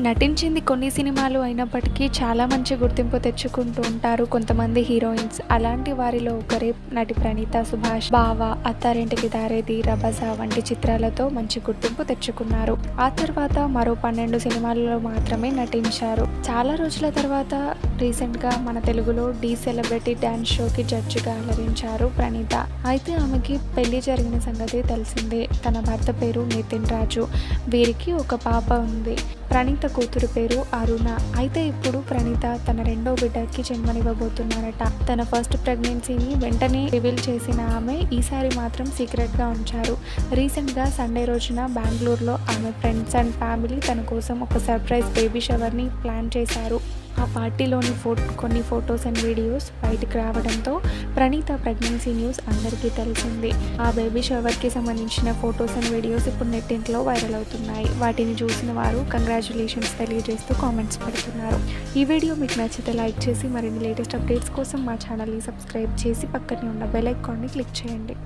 నటించింది కొన్ని సినిమాలు అయినప్పటికీ చాలా మంచి గుర్తింపు తెచ్చుకుంటూ ఉంటారు కొంతమంది హీరోయిన్స్. అలాంటి వారిలో ఒకరే నటి ప్రణీత సుభాష్. బావ, అత్తారింటికి దారేది, రభస వంటి చిత్రాలతో మంచి గుర్తింపు తెచ్చుకున్నారు. ఆ తర్వాత మరో 12 సినిమాలలో మాత్రమే నటించారు. చాలా రోజుల తర్వాత రీసెంట్గా మన తెలుగులో డి సెలబ్రిటీ డ్యాన్స్ షోకి జడ్జిగా అలరించారు ప్రణీత. అయితే ఆమెకి పెళ్లి జరిగిన సంగతి తెలిసిందే. తన భర్త పేరు నితిన్ రాజు. వీరికి ఒక పాప ఉంది. ప్రణీత కూతురు పేరు అరుణ. అయితే ఇప్పుడు ప్రణీత తన రెండో బిడ్డకి జన్మనివ్వబోతున్నారట. తన ఫస్ట్ ప్రెగ్నెన్సీని వెంటనే రివీల్ చేసిన ఆమె ఈసారి మాత్రం సీక్రెట్గా ఉంచారు. రీసెంట్గా సండే రోజున బెంగళూరులో ఆమె ఫ్రెండ్స్ అండ్ ఫ్యామిలీ తన కోసం ఒక సర్ప్రైజ్ బేబీ షవర్ని ప్లాన్ చేశారు. ఆ పార్టీలోని కొన్ని ఫొటోస్ అండ్ వీడియోస్ బయటకు రావడంతో ప్రణీత ప్రెగ్నెన్సీ న్యూస్ అందరికీ తెలిసింది. ఆ బేబీ షవర్కి సంబంధించిన ఫొటోస్ అండ్ వీడియోస్ ఇప్పుడు నెట్టింట్లో వైరల్ అవుతున్నాయి. వాటిని చూసిన వారు కంగ్రాచులేషన్స్ తెలియజేస్తూ కామెంట్స్ పెడుతున్నారు. ఈ వీడియో మీకు నచ్చితే లైక్ చేసి మరిన్ని లేటెస్ట్ అప్డేట్స్ కోసం మా ఛానల్ని సబ్స్క్రైబ్ చేసి పక్కనే ఉన్న బెల్ ఐకాన్ని క్లిక్ చేయండి.